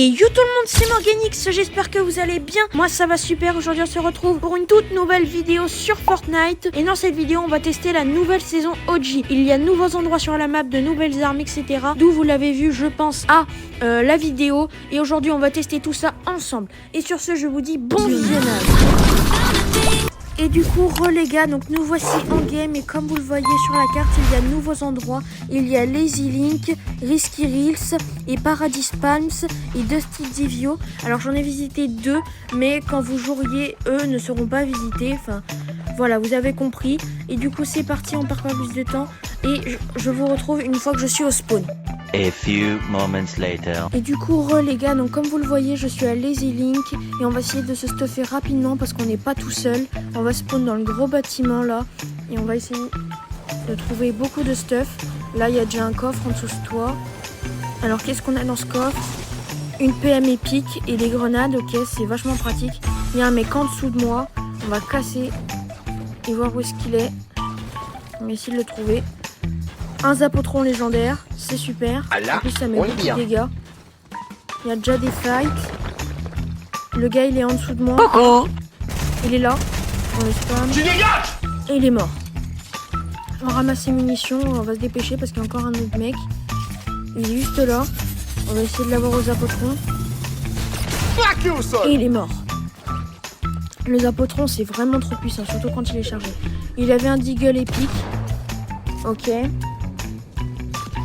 Et yo tout le monde, c'est Morganix, j'espère que vous allez bien. Moi ça va super, aujourd'hui on se retrouve pour une toute nouvelle vidéo sur Fortnite. Et dans cette vidéo on va tester la nouvelle saison OG. Il y a de nouveaux endroits sur la map, de nouvelles armes, etc. D'où vous l'avez vu je pense à la vidéo. Et aujourd'hui on va tester tout ça ensemble. Et sur ce je vous dis bon visionnage. Et du coup, les gars, donc nous voici en game et comme vous le voyez sur la carte, il y a de nouveaux endroits. Il y a Lazy Link, Risky Reels et Paradise Palms et Dusty Divio. Alors j'en ai visité 2, mais quand vous joueriez, eux ne seront pas visités. Enfin, voilà, vous avez compris. Et du coup, c'est parti, on perd pas plus de temps. Et je vous retrouve une fois que je suis au spawn. A few moments later. Et du coup, les gars, donc comme vous le voyez, je suis à Lazy Link et on va essayer de se stuffer rapidement parce qu'on n'est pas tout seul. On va spawn dans le gros bâtiment là et on va essayer de trouver beaucoup de stuff. Là, il y a déjà un coffre en dessous de toi. Alors, qu'est-ce qu'on a dans ce coffre? Une PM épique et des grenades, ok, c'est vachement pratique. Il y a un mec en dessous de moi. On va casser et voir où est-ce qu'il est. On va essayer de le trouver. Un Zapotron légendaire, c'est super. En plus, ça met beaucoup de dégâts. Il y a déjà des fights. Le gars, il est en dessous de moi. Il est là. On le spam. Et il est mort. On ramasse ses munitions. On va se dépêcher parce qu'il y a encore un autre mec. Il est juste là. On va essayer de l'avoir au Zapotron. Et il est mort. Le Zapotron, c'est vraiment trop puissant, surtout quand il est chargé. Il avait un Deagle épique. Ok.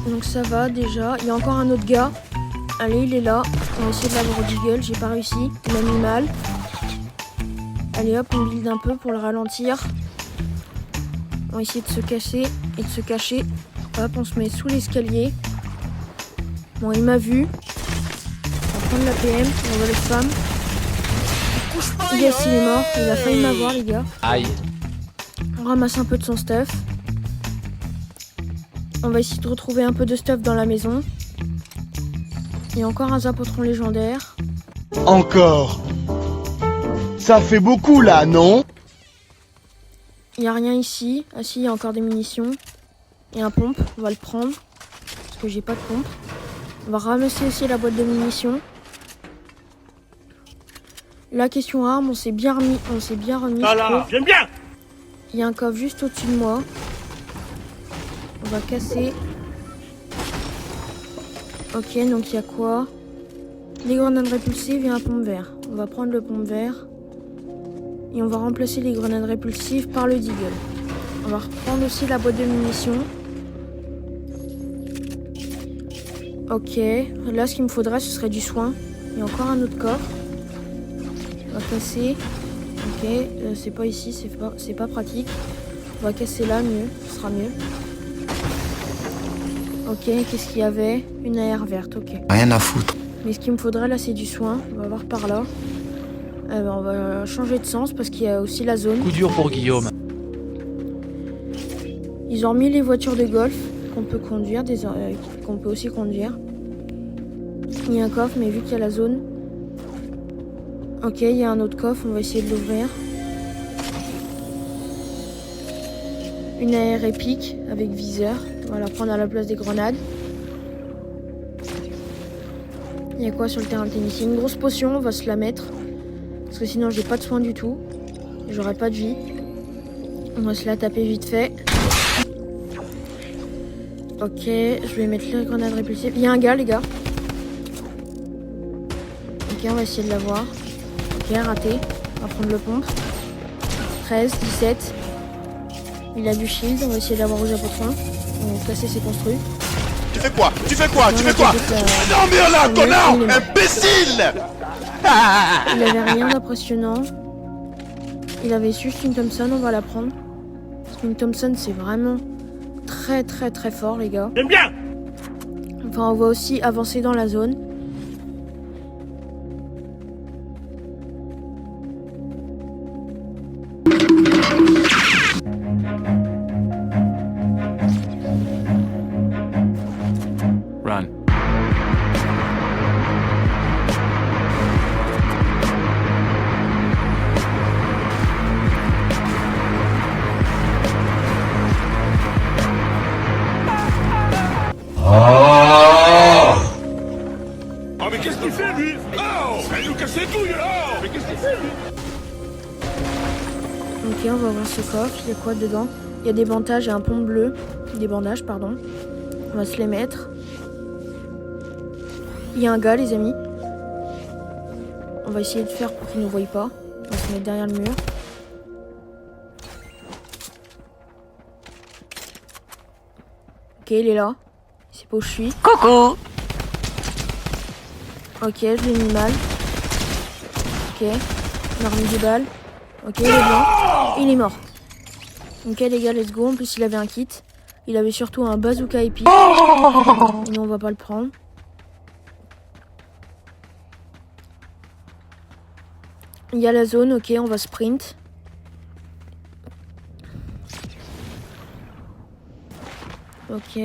Donc ça va déjà. Il y a encore un autre gars. Allez, il est là. On va essayer de l'avoir au Deagle. J'ai pas réussi. Il m'a mis mal. Allez hop, on build un peu pour le ralentir. On va essayer de se casser et de se cacher. Hop, on se met sous l'escalier. Bon, il m'a vu. On va prendre la PM. On va le spam. Yes, il est mort. Il a failli m'avoir, les gars. Aïe. On ramasse un peu de son stuff. On va essayer de retrouver un peu de stuff dans la maison. Il y a encore un Zapotron légendaire. Encore. Ça fait beaucoup là, non? Il n'y a rien ici. Ah si, il y a encore des munitions. Et un pompe, on va le prendre. Parce que j'ai pas de pompe. On va ramasser aussi la boîte de munitions. La question arme, on s'est bien remis. Voilà, j'aime bien. Il y a un coffre juste au-dessus de moi. On va casser. Ok, donc il y a quoi? Les grenades répulsives et un pompe vert. On va prendre le pompe vert. Et on va remplacer les grenades répulsives par le Deagle. On va reprendre aussi la boîte de munitions. Ok, là ce qu'il me faudrait ce serait du soin. Il y a encore un autre coffre. On va casser. Ok, c'est pas ici, c'est pas pratique. On va casser là, mieux, ce sera mieux. Ok, qu'est-ce qu'il y avait? Une AR verte, ok. Rien à foutre. Mais ce qu'il me faudrait là, c'est du soin. On va voir par là. On va changer de sens parce qu'il y a aussi la zone. Coup dur pour Guillaume. Ils ont mis les voitures de golf qu'on peut conduire, qu'on peut aussi conduire. Il y a un coffre, mais vu qu'il y a la zone. Ok, il y a un autre coffre, on va essayer de l'ouvrir. Une AR épique avec viseur. On va la prendre à la place des grenades. Il y a quoi sur le terrain de tennis? Il y a une grosse potion, on va se la mettre. Parce que sinon j'ai pas de soin du tout. J'aurai pas de vie. On va se la taper vite fait. Ok, je vais mettre les grenades répulsives. Il y a un gars les gars. Ok, on va essayer de l'avoir. Ok, raté. On va prendre le pompe. 13, 17. Il a du shield, on va essayer de l'avoir au Zapotron. On va casser ses construits. Tu fais quoi? Tu fais quoi? Non, Tu fais quoi? Non mais là, connard! Imbécile! Il avait rien d'impressionnant. Il avait juste une Thompson, on va la prendre. Parce qu'une Thompson c'est vraiment très très très fort les gars. J'aime bien. Enfin on va aussi avancer dans la zone. Run. Oh, elle nous casse les couilles là. Mais qu'est-ce qu'il fait lui? Ok, on va ouvrir ce coffre. Il y a quoi dedans? Il y a des bandages et un pompe bleu. Des bandages, pardon. On va se les mettre. Il y a un gars, les amis. On va essayer de faire pour qu'il ne nous voie pas. On va se mettre derrière le mur. Ok, il est là. Il sait pas où je suis. Coucou. Ok, je l'ai mis mal. Ok, on a remis des balles. Ok, il est blanc. Il est mort. Ok, les gars, let's go. En plus, il avait un kit. Il avait surtout un bazooka épique. Et nous, on va pas le prendre. Il y a la zone. Ok, on va sprint. Ok.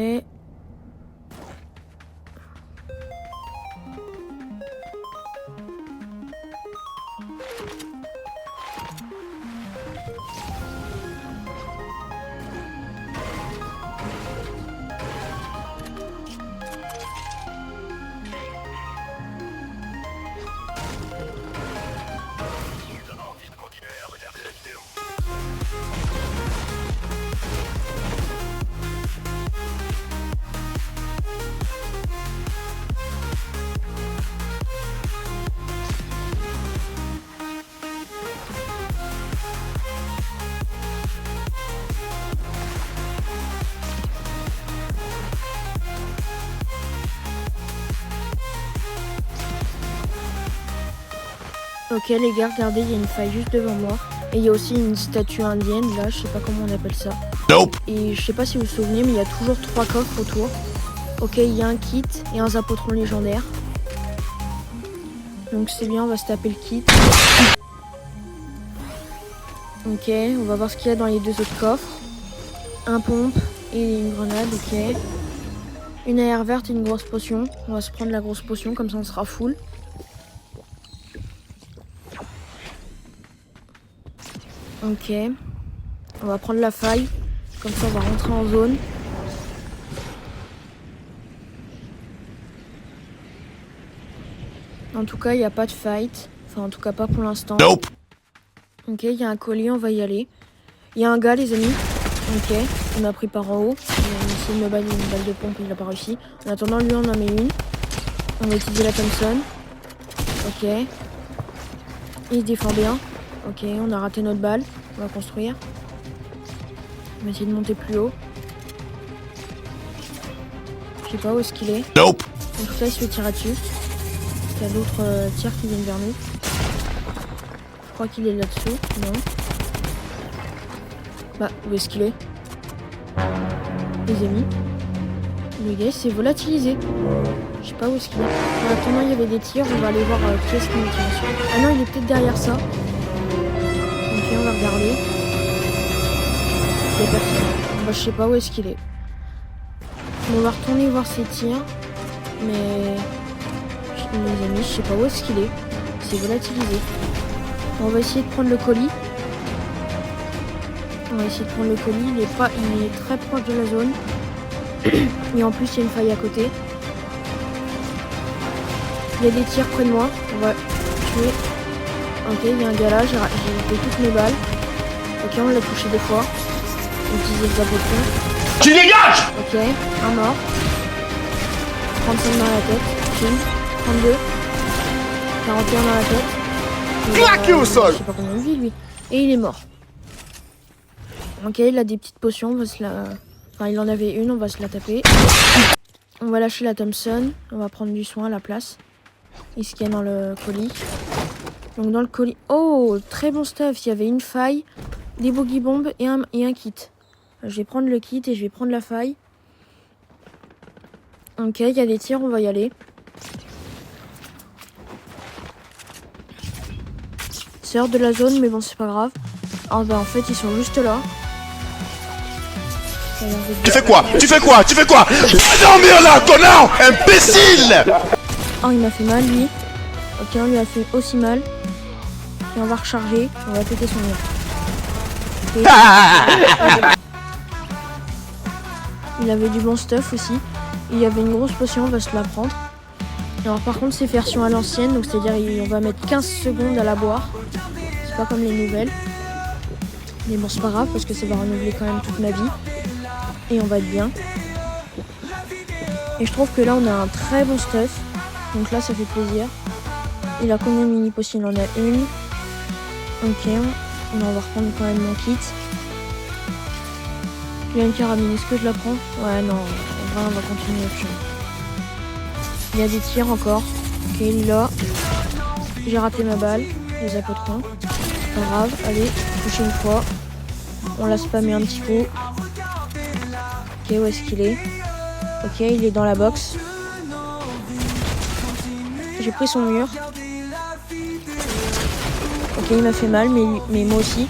Ok les gars, regardez, il y a une faille juste devant moi. Et il y a aussi une statue indienne, là, je sais pas comment on appelle ça. Nope. Et je sais pas si vous vous souvenez, mais il y a toujours 3 coffres autour. Ok, il y a un kit et un Zapotron légendaire. Donc c'est bien, on va se taper le kit. Ok, on va voir ce qu'il y a dans les 2 autres coffres. Un pompe et une grenade, ok. Une AR verte et une grosse potion. On va se prendre la grosse potion, comme ça on sera full. Ok, on va prendre la faille, comme ça on va rentrer en zone. En tout cas, il n'y a pas de fight, enfin en tout cas pas pour l'instant. Nope. Ok, il y a un colis, on va y aller. Il y a un gars, les amis. Ok, on a pris par en haut. Il a essayé de me balayer une balle de pompe, il n'a pas réussi. En attendant, lui on en met une. On va utiliser la Thompson. Ok. Il se défend bien. Ok, on a raté notre balle. On va construire. On va essayer de monter plus haut. Je sais pas où est-ce qu'il est. Nope. En tout cas, il se fait tirer dessus. Il y a d'autres tirs qui viennent vers nous. Je crois qu'il est là-dessous. Non. Bah, où est-ce qu'il est? Les amis. Le gars s'est volatilisé. Je sais pas où est-ce qu'il est. En attendant, il y avait des tirs. On va aller voir qui est-ce qui nous tire dessus. Ah non, il est peut-être derrière ça. Ok, on va regarder. Il y a personne. Bah, je sais pas où est-ce qu'il est. On va retourner voir ses tirs. Mais... les amis, je sais pas où est-ce qu'il est. Il s'est volatilisé. On va essayer de prendre le colis. On va essayer de prendre le colis. Il est très proche de la zone. Et en plus, il y a une faille à côté. Il y a des tirs près de moi. On va tuer. Ok, il y a un gars là. J'ai fait toutes mes balles. Ok, on l'a touché 2 fois. On utilise le Zapotron. Tu dégages. Ok, un mort. 35 dans la tête. Une. 32. 41 dans la tête. Claqué au sol. Je sais pas combien de vie lui. Et il est mort. Ok, il a des petites potions. On va se la... Enfin, il en avait une. On va se la taper. On va lâcher la Thompson. On va prendre du soin à la place. Et ce qu'il y a dans le colis. Donc dans le colis... Oh, très bon stuff. Il y avait une faille, des boogie bombes et un kit. Je vais prendre le kit et je vais prendre la faille. Ok, il y a des tirs. On va y aller. C'est hors de la zone, mais bon, c'est pas grave. Ah bah en fait, ils sont juste là. Tu fais quoi? Tu fais quoi? Tu fais quoi? Va dormir là, connard! Imbécile! Oh, il m'a fait mal, lui. Ok, on lui a fait aussi mal. Et on va recharger. On va péter son mur. Okay. Il avait du bon stuff aussi. Il y avait une grosse potion, on va se la prendre. Alors par contre c'est version à l'ancienne, donc c'est-à-dire on va mettre 15 secondes à la boire. C'est pas comme les nouvelles. Mais bon c'est pas grave parce que ça va renouveler quand même toute ma vie. Et on va être bien. Et je trouve que là on a un très bon stuff. Donc là ça fait plaisir. Il a combien de mini potions? Il en a une. Ok, on va reprendre quand même mon kit. Il y a une carabine, est-ce que je la prends? Ouais non, en vrai on va continuer autre chose. Il y a des tirs encore. Ok, là. J'ai raté ma balle. Les apotrons. Pas grave, allez, toucher une fois. On l'a spammé un petit peu. Ok, où est-ce qu'il est? Ok, il est dans la box. J'ai pris son mur. Ok, il m'a fait mal, mais moi aussi.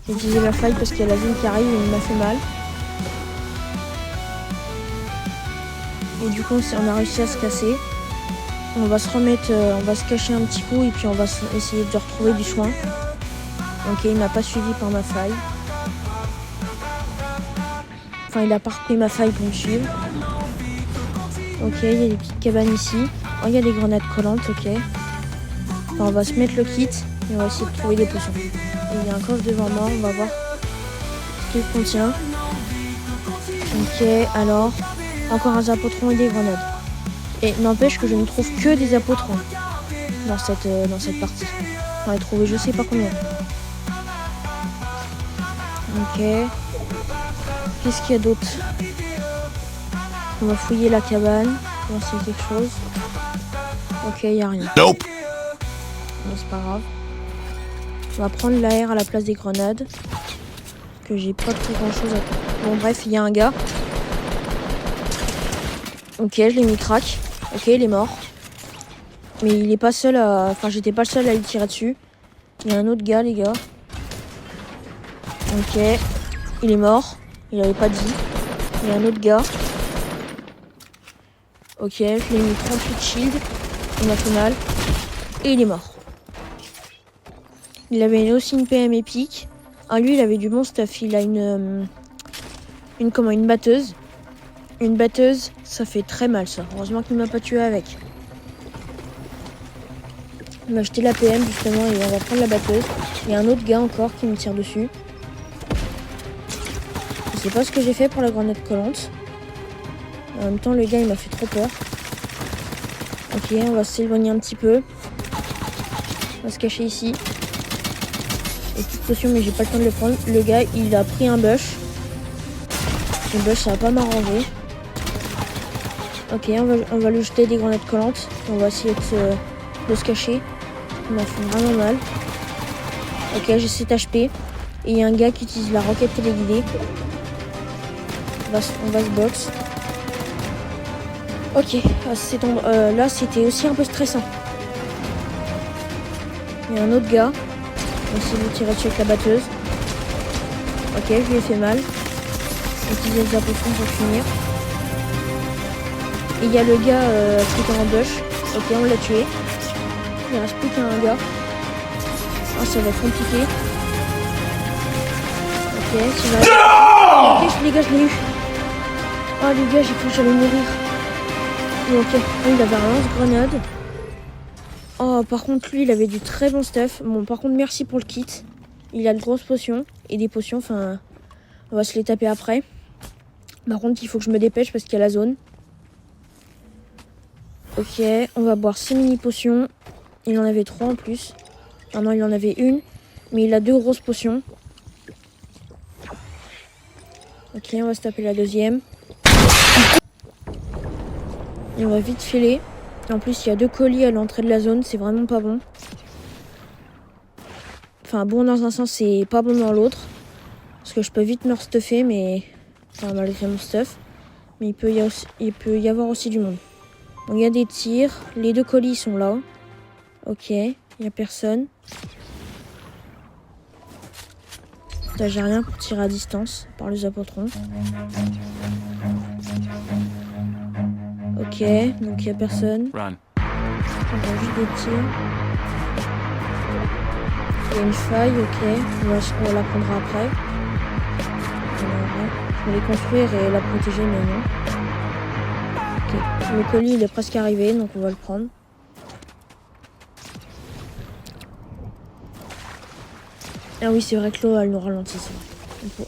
J'ai utilisé la faille parce qu'il y a la zone qui arrive et il m'a fait mal. Et du coup, on a réussi à se casser. On va se remettre, on va se cacher un petit coup et puis on va essayer de retrouver du soin. Ok, il m'a pas suivi par ma faille. Enfin, il a pas repris ma faille pour me suivre. Ok, il y a des petites cabanes ici. Oh, il y a des grenades collantes, ok. Enfin, on va se mettre le kit et on va essayer de trouver des potions. Et il y a un coffre devant moi, on va voir ce qu'il contient. Ok, alors, encore un zapotron et des grenades. Et n'empêche que je ne trouve que des apotrons dans cette partie. J'en ai trouvé je sais pas combien. Ok. Qu'est-ce qu'il y a d'autre? On va fouiller la cabane, voir s'il y a quelque chose. Ok, il n'y a rien. Nope. Bon, c'est pas grave. On va prendre l'AR à la place des grenades. Parce que j'ai pas trop grand chose à... Bon bref, il y a un gars. Ok, je l'ai mis crack. Ok, il est mort. Mais il est pas seul à... Enfin, j'étais pas le seul à lui tirer dessus. Il y a un autre gars, les gars. Ok. Il est mort. Il avait pas dit. Il y a un autre gars. Ok, je lui ai mis 38 shield. Il m'a fait mal. Et il est mort. Il avait aussi une PM épique. Ah, lui, il avait du bon stuff. Il a une batteuse. Une batteuse, ça fait très mal, ça. Heureusement qu'il m'a pas tué avec. Il m'a acheté la PM, justement, et on va prendre la batteuse. Il y a un autre gars encore qui me tire dessus. Je sais pas ce que j'ai fait pour la grenade collante. En même temps, le gars, il m'a fait trop peur. Ok, on va s'éloigner un petit peu. On va se cacher ici. Et petite potion, mais j'ai pas le temps de le prendre. Le gars, il a pris un bush. Le bush, ça va pas m'arranger. Ok, on va lui jeter des grenades collantes. On va essayer de se cacher. Il m'a fait vraiment mal. Ok, j'ai 7 HP. Et il y a un gars qui utilise la roquette téléguidée. On va se box. Ok, là c'était aussi un peu stressant. Il y a un autre gars. On va essayer de tirer dessus avec la batteuse. Ok, je lui ai fait mal. Utiliser les apotrons pour finir. Et il y a le gars qui était en bush. Ok, on l'a tué. Il reste plus qu'un gars. Ah, ça va être compliqué. Ok, ok, les gars, je l'ai eu. Oh les gars, j'ai cru que j'allais mourir. Ok, il avait un lance-grenade. Oh, par contre, lui, il avait du très bon stuff. Bon, par contre, merci pour le kit. Il a de grosses potions et des potions, enfin, on va se les taper après. Par contre, il faut que je me dépêche parce qu'il y a la zone. Ok, on va boire 6 mini potions. Il en avait 3 en plus. Ah non, il en avait une. Mais il a 2 grosses potions. Ok, on va se taper la deuxième. Et on va vite filer. En plus, il y a 2 colis à l'entrée de la zone. C'est vraiment pas bon. Enfin, bon dans un sens, c'est pas bon dans l'autre. Parce que je peux vite me restuffer, mais... Enfin, malgré mon stuff. Mais il peut y avoir aussi du monde. Donc, il y a des tirs. Les 2 colis sont là. Ok, il n'y a personne. Là, j'ai rien pour tirer à distance par les apotrons. Ok, donc il n'y a personne. Run. On va juste des tirs. Il y a une faille, ok. On la prendra après. Je vais les construire et la protéger, mais non. Le colis il est presque arrivé, donc on va le prendre. Ah oui, c'est vrai que l'eau elle nous ralentit.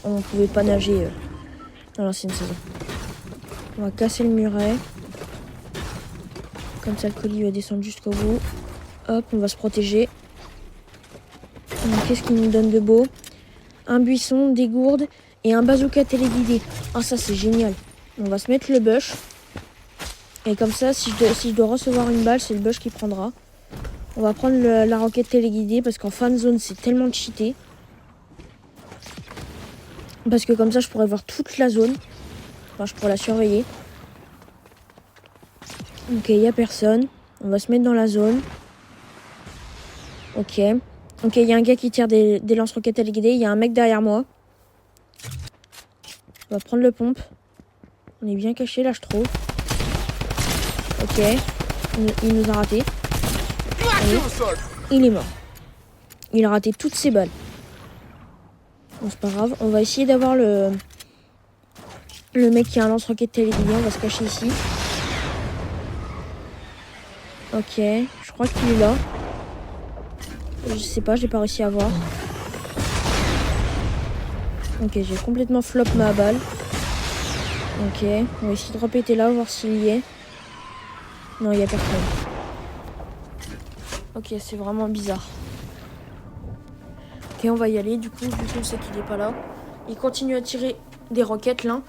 On pouvait pas nager dans l'ancienne saison. On va casser le muret. Comme ça le colis va descendre jusqu'au bout. Hop, on va se protéger. Qu'est-ce qu'il nous donne de beau? Un buisson, des gourdes et un bazooka téléguidé. Ah ça c'est génial. On va se mettre le bush. Et comme ça, si je dois recevoir une balle, c'est le bush qui prendra. On va prendre la roquette téléguidée parce qu'en fin de zone, c'est tellement cheaté. Parce que comme ça, je pourrais voir toute la zone. Enfin, je pourrais la surveiller. Ok, il n'y a personne. On va se mettre dans la zone. Ok. Ok, il y a un gars qui tire des lance-roquettes téléguidées. Il y a un mec derrière moi. On va prendre le pompe. On est bien caché là, je trouve. Ok. Il nous a raté. Allez. Il est mort. Il a raté toutes ses balles. Bon, c'est pas grave. On va essayer d'avoir le mec qui a un lance-roquette téléguidé. On va se cacher ici. Ok. Je crois qu'il est là. Je sais pas, j'ai pas réussi à voir. Ok, j'ai complètement flop ma balle. Ok, on va essayer de repéter là, voir s'il y est. Non, il y a personne. Ok, c'est vraiment bizarre. Ok, on va y aller. Du coup, on sait qu'il est pas là. Il continue à tirer des roquettes là.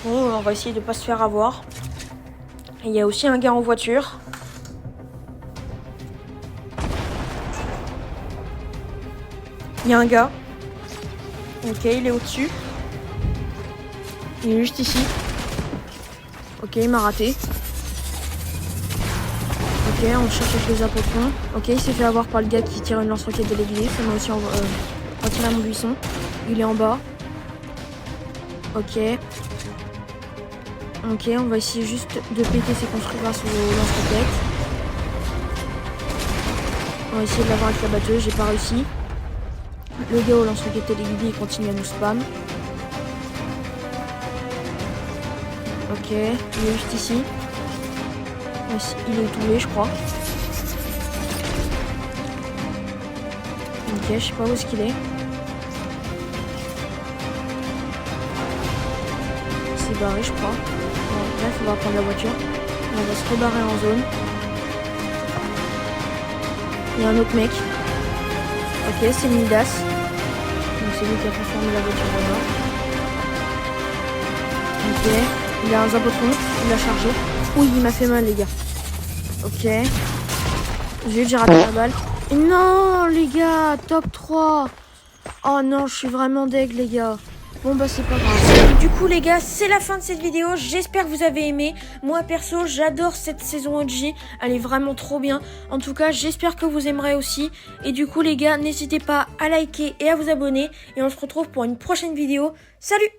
Bon, on va essayer de pas se faire avoir. Et il y a aussi un gars en voiture. Il y a un gars. Ok, il est au-dessus. Il est juste ici. Ok, il m'a raté. Ok, on cherche avec les apothrons. Ok, il s'est fait avoir par le gars qui tire une lance-roquette de l'église. Ça m'a aussi retiré mon buisson. Il est en bas. Ok. Ok, on va essayer juste de péter ses construits grâce au lance-roquettes. On va essayer de l'avoir avec la batteuse, j'ai pas réussi. Le gars au lance-roquette téléguidé, il continue à nous spam. Ok, il est juste ici. Il est tombé, je crois. Ok, je sais pas où est-ce qu'il est. Il s'est barré, je crois. Bon, bref, on va prendre la voiture. On va se rebarrer en zone. Il y a un autre mec. Ok, c'est Midas. Donc c'est lui qui a transformé la voiture en or. Ok, il a un zabotron, il l'a chargé. Oui, il m'a fait mal les gars. Ok. J'ai raté la balle. Et non les gars, top 3. Oh non, je suis vraiment deg les gars. Bon bah c'est pas grave. Et du coup les gars, c'est la fin de cette vidéo. J'espère que vous avez aimé. Moi perso, j'adore cette saison OG. Elle est vraiment trop bien. En tout cas, j'espère que vous aimerez aussi. Et du coup les gars, n'hésitez pas à liker et à vous abonner. Et on se retrouve pour une prochaine vidéo. Salut!